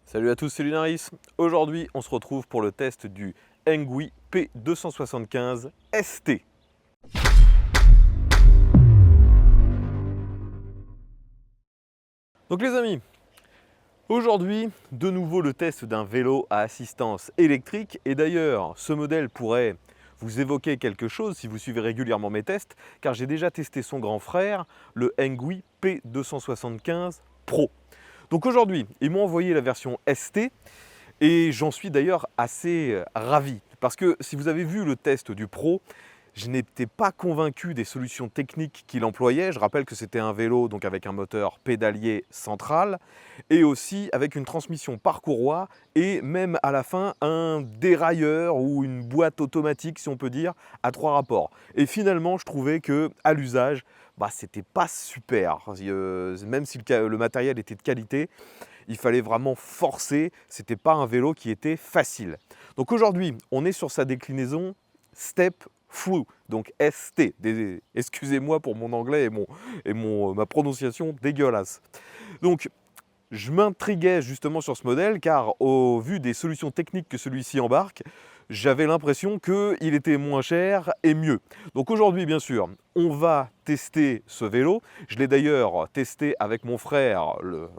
Salut à tous, c'est Lunaris. Aujourd'hui, on se retrouve pour le test du Engui P275 ST. Donc les amis, aujourd'hui, de nouveau le test d'un vélo à assistance électrique. Et d'ailleurs, ce modèle pourrait vous évoquer quelque chose si vous suivez régulièrement mes tests, car j'ai déjà testé son grand frère, le Engui P275 Pro. Donc aujourd'hui, ils m'ont envoyé la version ST. Et j'en suis d'ailleurs assez ravi. Parce que si vous avez vu le test du Pro, je n'étais pas convaincu des solutions techniques qu'il employait. Je rappelle que c'était un vélo donc avec un moteur pédalier central et aussi avec une transmission par courroie et même à la fin un dérailleur ou une boîte automatique si on peut dire à 3 rapports. Et finalement je trouvais que à l'usage, c'était pas super. Même si le matériel était de qualité, il fallait vraiment forcer, c'était pas un vélo qui était facile. Donc aujourd'hui, on est sur sa déclinaison Step Through, donc ST. Excusez-moi pour mon anglais et ma prononciation dégueulasse. Donc je m'intriguais justement sur ce modèle car au vu des solutions techniques que celui-ci embarque, j'avais l'impression qu'il était moins cher et mieux. Donc aujourd'hui, bien sûr, on va tester ce vélo. Je l'ai d'ailleurs testé avec mon frère,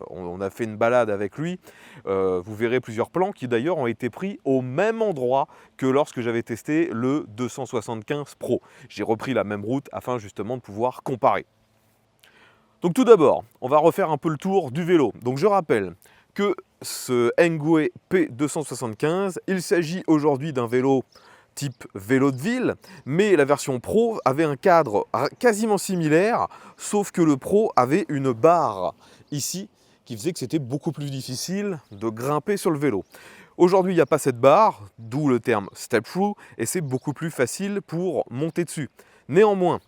on a fait une balade avec lui. Vous verrez plusieurs plans qui d'ailleurs ont été pris au même endroit que lorsque j'avais testé le 275 Pro. J'ai repris la même route afin justement de pouvoir comparer. Donc tout d'abord, on va refaire un peu le tour du vélo. Donc je rappelle que ce Engui P275, il s'agit aujourd'hui d'un vélo type vélo de ville, mais la version Pro avait un cadre quasiment similaire, sauf que le Pro avait une barre ici qui faisait que c'était beaucoup plus difficile de grimper sur le vélo. Aujourd'hui, il n'y a pas cette barre, d'où le terme Step Through, et c'est beaucoup plus facile pour monter dessus. Néanmoins,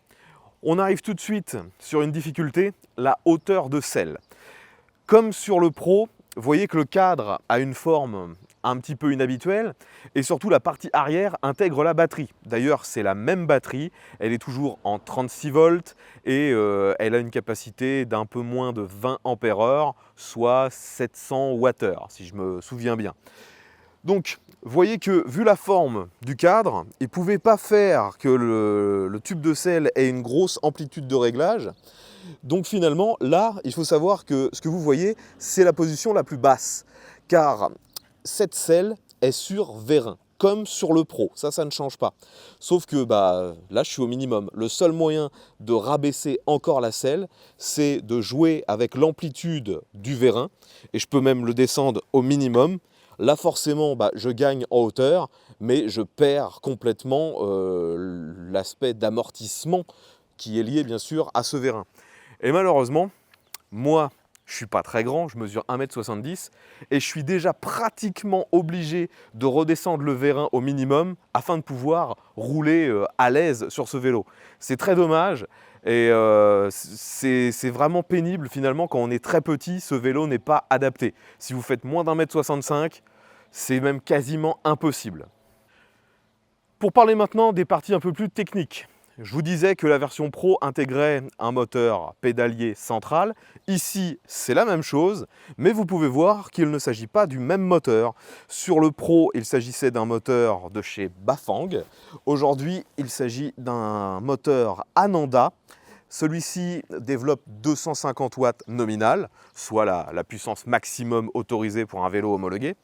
on arrive tout de suite sur une difficulté, la hauteur de selle. Comme sur le Pro, vous voyez que le cadre a une forme un petit peu inhabituelle et surtout la partie arrière intègre la batterie. D'ailleurs, c'est la même batterie, elle est toujours en 36 volts et elle a une capacité d'un peu moins de 20 ampères-heure, soit 700 Wh, si je me souviens bien. Donc, vous voyez que, vu la forme du cadre, il ne pouvait pas faire que le tube de selle ait une grosse amplitude de réglage. Donc finalement, là, il faut savoir que ce que vous voyez, c'est la position la plus basse. Car cette selle est sur vérin, comme sur le Pro. Ça ne change pas. Sauf que là, je suis au minimum. Le seul moyen de rabaisser encore la selle, c'est de jouer avec l'amplitude du vérin. Et je peux même le descendre au minimum. Là, forcément, je gagne en hauteur, mais je perds complètement l'aspect d'amortissement qui est lié, bien sûr, à ce vérin. Et malheureusement, moi, je ne suis pas très grand, je mesure 1,70 m et je suis déjà pratiquement obligé de redescendre le vérin au minimum afin de pouvoir rouler à l'aise sur ce vélo. C'est très dommage et c'est vraiment pénible finalement quand on est très petit, ce vélo n'est pas adapté. Si vous faites moins d'1,65 m, c'est même quasiment impossible. Pour parler maintenant des parties un peu plus techniques. Je vous disais que la version Pro intégrait un moteur pédalier central. Ici, c'est la même chose, mais vous pouvez voir qu'il ne s'agit pas du même moteur. Sur le Pro, il s'agissait d'un moteur de chez Bafang. Aujourd'hui, il s'agit d'un moteur Ananda. Celui-ci développe 250 watts nominal, soit la puissance maximum autorisée pour un vélo homologué.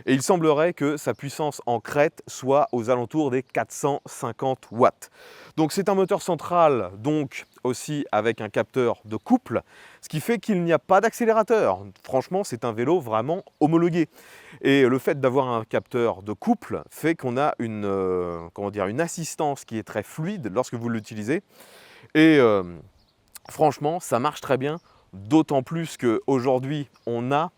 Et il semblerait que sa puissance en crête soit aux alentours des 450 watts. Donc c'est un moteur central, donc aussi avec un capteur de couple, ce qui fait qu'il n'y a pas d'accélérateur. Franchement, c'est un vélo vraiment homologué. Et le fait d'avoir un capteur de couple fait qu'on a une assistance qui est très fluide lorsque vous l'utilisez. Et franchement, ça marche très bien, d'autant plus qu'aujourd'hui, on a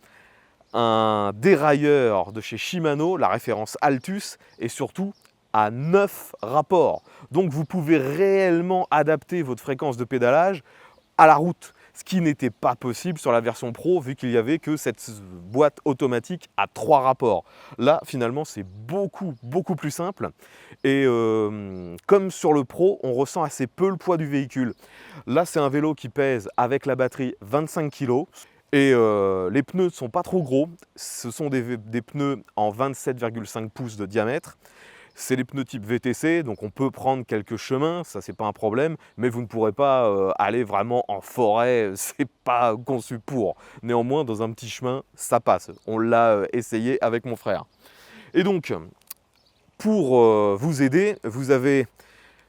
un dérailleur de chez Shimano, la référence Altus, et surtout à 9 rapports. Donc vous pouvez réellement adapter votre fréquence de pédalage à la route, ce qui n'était pas possible sur la version Pro vu qu'il n'y avait que cette boîte automatique à 3 rapports. Là finalement c'est beaucoup plus simple et comme sur le Pro on ressent assez peu le poids du véhicule. Là c'est un vélo qui pèse avec la batterie 25 kg. Et les pneus ne sont pas trop gros, ce sont des pneus en 27,5 pouces de diamètre. C'est les pneus type VTC, donc on peut prendre quelques chemins, ça c'est pas un problème, mais vous ne pourrez pas aller vraiment en forêt, c'est pas conçu pour. Néanmoins, dans un petit chemin, ça passe. On l'a essayé avec mon frère. Et donc, pour vous aider, vous avez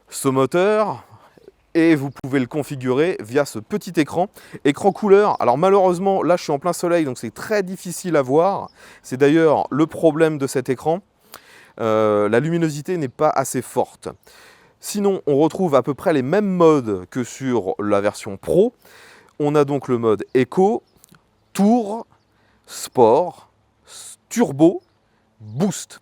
ce moteur et vous pouvez le configurer via ce petit écran couleur. Alors malheureusement, là je suis en plein soleil, donc c'est très difficile à voir. C'est d'ailleurs le problème de cet écran. La luminosité n'est pas assez forte. Sinon, on retrouve à peu près les mêmes modes que sur la version Pro. On a donc le mode Eco, Tour, Sport, Turbo, Boost.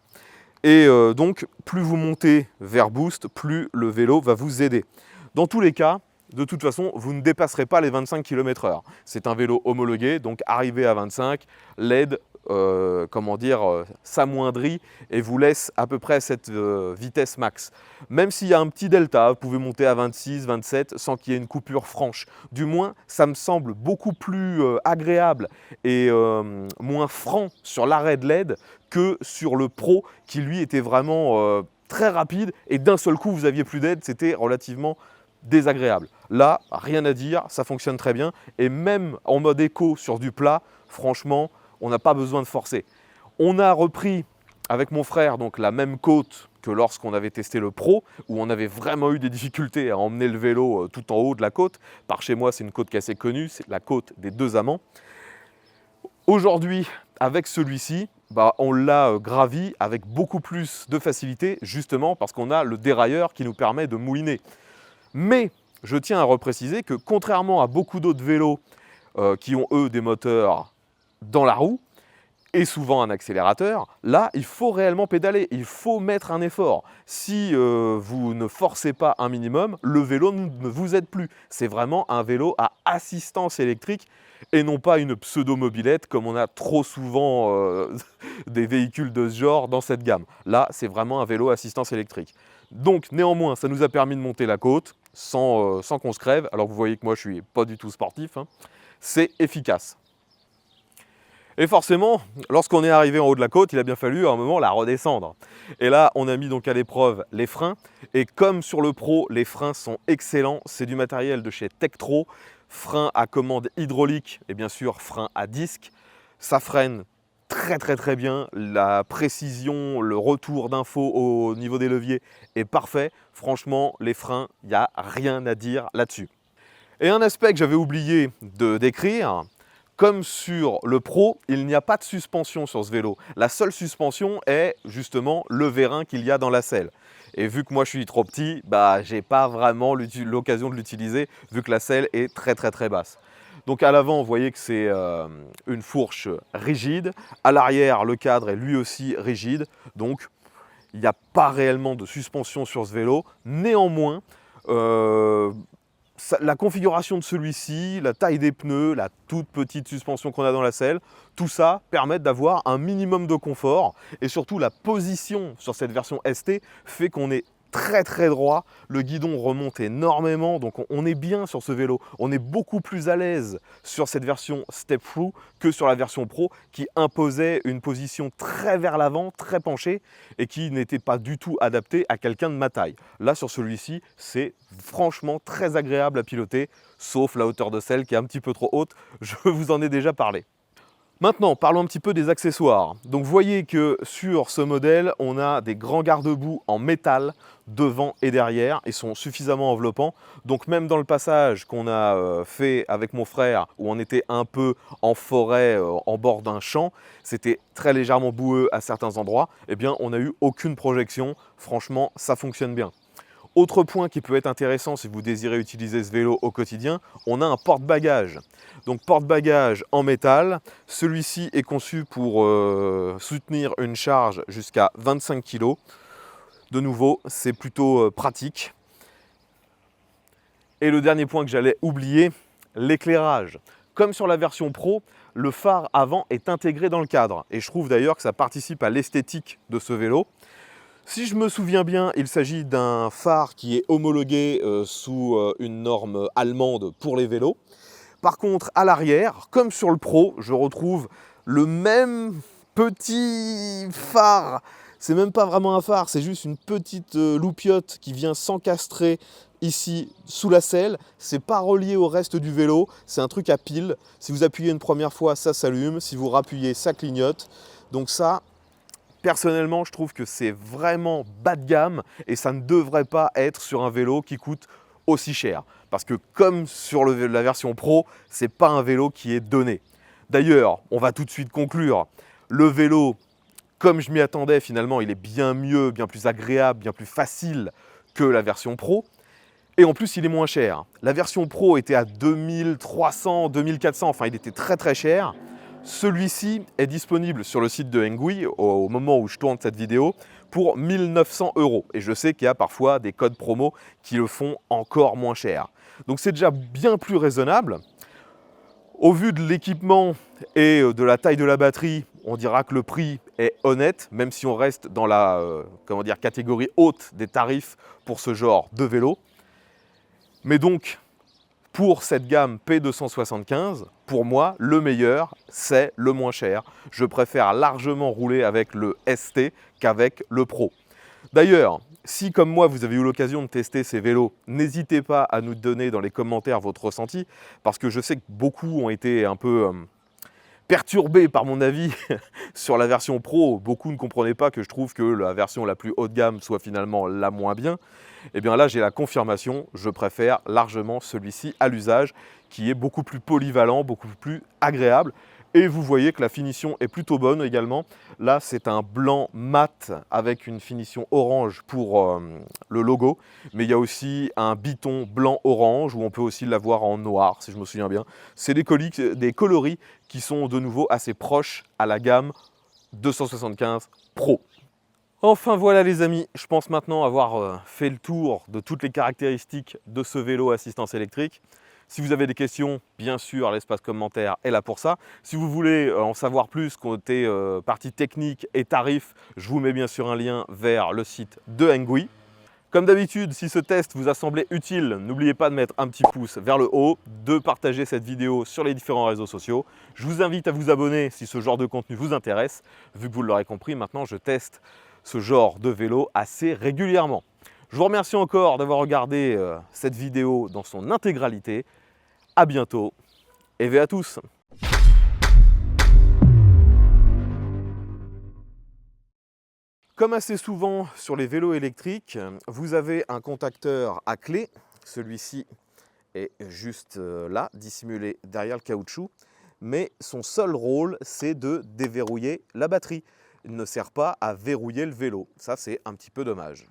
Et donc, plus vous montez vers Boost, plus le vélo va vous aider. Dans tous les cas, de toute façon, vous ne dépasserez pas les 25 km/h. C'est un vélo homologué, donc arrivé à 25, l'aide s'amoindrit et vous laisse à peu près cette vitesse max. Même s'il y a un petit delta, vous pouvez monter à 26, 27 sans qu'il y ait une coupure franche. Du moins, ça me semble beaucoup plus agréable et moins franc sur l'arrêt de LED que sur le Pro qui lui était vraiment très rapide et d'un seul coup vous aviez plus d'aide, c'était relativement désagréable. Là, rien à dire, ça fonctionne très bien et même en mode éco sur du plat, franchement, on n'a pas besoin de forcer. On a repris avec mon frère donc la même côte que lorsqu'on avait testé le Pro, où on avait vraiment eu des difficultés à emmener le vélo tout en haut de la côte. Par chez moi, c'est une côte qui est assez connue, c'est la côte des Deux Amants. Aujourd'hui, avec celui-ci, on l'a gravi avec beaucoup plus de facilité, justement parce qu'on a le dérailleur qui nous permet de mouliner. Mais je tiens à repréciser que contrairement à beaucoup d'autres vélos qui ont eux des moteurs dans la roue et souvent un accélérateur, là il faut réellement pédaler, il faut mettre un effort. Si vous ne forcez pas un minimum, le vélo ne vous aide plus. C'est vraiment un vélo à assistance électrique et non pas une pseudo-mobilette comme on a trop souvent des véhicules de ce genre dans cette gamme. Là c'est vraiment un vélo à assistance électrique. Donc néanmoins ça nous a permis de monter la côte sans qu'on se crève, alors vous voyez que moi je suis pas du tout sportif, hein. C'est efficace. Et forcément, lorsqu'on est arrivé en haut de la côte, il a bien fallu à un moment la redescendre. Et là, on a mis donc à l'épreuve les freins. Et comme sur le Pro, les freins sont excellents. C'est du matériel de chez Tektro. Frein à commande hydraulique et bien sûr frein à disque. Ça freine très bien. La précision, le retour d'info au niveau des leviers est parfait. Franchement, les freins, il n'y a rien à dire là-dessus. Et un aspect que j'avais oublié de décrire, comme sur le Pro, il n'y a pas de suspension sur ce vélo. La seule suspension est justement le vérin qu'il y a dans la selle. Et vu que moi je suis trop petit, j'ai pas vraiment l'occasion de l'utiliser vu que la selle est très basse. Donc à l'avant, vous voyez que c'est une fourche rigide. À l'arrière, le cadre est lui aussi rigide. Donc il n'y a pas réellement de suspension sur ce vélo. Néanmoins, la configuration de celui-ci, la taille des pneus, la toute petite suspension qu'on a dans la selle, tout ça permet d'avoir un minimum de confort et surtout la position sur cette version ST fait qu'on est très droit, le guidon remonte énormément, donc on est bien sur ce vélo. On est beaucoup plus à l'aise sur cette version Step Through que sur la version Pro qui imposait une position très vers l'avant, très penchée et qui n'était pas du tout adaptée à quelqu'un de ma taille. Là sur celui-ci, c'est franchement très agréable à piloter, sauf la hauteur de selle qui est un petit peu trop haute, je vous en ai déjà parlé. Maintenant, parlons un petit peu des accessoires. Donc vous voyez que sur ce modèle, on a des grands garde-boue en métal devant et derrière. Ils sont suffisamment enveloppants. Donc même dans le passage qu'on a fait avec mon frère, où on était un peu en forêt, en bord d'un champ, c'était très légèrement boueux à certains endroits, eh bien on n'a eu aucune projection. Franchement, ça fonctionne bien. Autre point qui peut être intéressant si vous désirez utiliser ce vélo au quotidien, on a un porte-bagages. Donc porte-bagages en métal, celui-ci est conçu pour soutenir une charge jusqu'à 25 kg. De nouveau, c'est plutôt pratique. Et le dernier point que j'allais oublier, l'éclairage. Comme sur la version Pro, le phare avant est intégré dans le cadre. Et je trouve d'ailleurs que ça participe à l'esthétique de ce vélo. Si je me souviens bien, il s'agit d'un phare qui est homologué sous une norme allemande pour les vélos. Par contre, à l'arrière, comme sur le Pro, je retrouve le même petit phare. C'est même pas vraiment un phare, c'est juste une petite loupiote qui vient s'encastrer ici sous la selle. C'est pas relié au reste du vélo, c'est un truc à pile. Si vous appuyez une première fois, ça s'allume. Si vous rappuyez, ça clignote. Donc ça, personnellement, je trouve que c'est vraiment bas de gamme et ça ne devrait pas être sur un vélo qui coûte aussi cher. Parce que comme sur la version Pro, c'est pas un vélo qui est donné. D'ailleurs, on va tout de suite conclure. Le vélo, comme je m'y attendais, finalement, il est bien mieux, bien plus agréable, bien plus facile que la version Pro. Et en plus, il est moins cher. La version Pro était à 2300, 2400, enfin, il était très très cher. Celui-ci est disponible sur le site de Engui au moment où je tourne cette vidéo pour 1900 €. Et je sais qu'il y a parfois des codes promo qui le font encore moins cher. Donc c'est déjà bien plus raisonnable. Au vu de l'équipement et de la taille de la batterie, on dira que le prix est honnête, même si on reste dans la catégorie haute des tarifs pour ce genre de vélo. Mais donc, pour cette gamme P275, pour moi, le meilleur, c'est le moins cher. Je préfère largement rouler avec le ST qu'avec le Pro. D'ailleurs, si comme moi, vous avez eu l'occasion de tester ces vélos, n'hésitez pas à nous donner dans les commentaires votre ressenti, parce que je sais que beaucoup ont été un peu perturbés par mon avis sur la version Pro. Beaucoup ne comprenaient pas que je trouve que la version la plus haut de gamme soit finalement la moins bien. Et bien là, j'ai la confirmation, je préfère largement celui-ci à l'usage, qui est beaucoup plus polyvalent, beaucoup plus agréable. Et vous voyez que la finition est plutôt bonne également. Là, c'est un blanc mat avec une finition orange pour le logo. Mais il y a aussi un biton blanc-orange où on peut aussi l'avoir en noir, si je me souviens bien. C'est des coloris qui sont de nouveau assez proches à la gamme 275 Pro. Enfin voilà les amis, je pense maintenant avoir fait le tour de toutes les caractéristiques de ce vélo assistance électrique. Si vous avez des questions, bien sûr, l'espace commentaire est là pour ça. Si vous voulez en savoir plus côté partie technique et tarifs, je vous mets bien sûr un lien vers le site de Engui. Comme d'habitude, si ce test vous a semblé utile, n'oubliez pas de mettre un petit pouce vers le haut, de partager cette vidéo sur les différents réseaux sociaux. Je vous invite à vous abonner si ce genre de contenu vous intéresse. Vu que vous l'aurez compris, maintenant je teste ce genre de vélo assez régulièrement. Je vous remercie encore d'avoir regardé cette vidéo dans son intégralité. À bientôt et V à tous. Comme assez souvent sur les vélos électriques, vous avez un contacteur à clé. Celui-ci est juste là, dissimulé derrière le caoutchouc. Mais son seul rôle, c'est de déverrouiller la batterie. Il ne sert pas à verrouiller le vélo. Ça, c'est un petit peu dommage.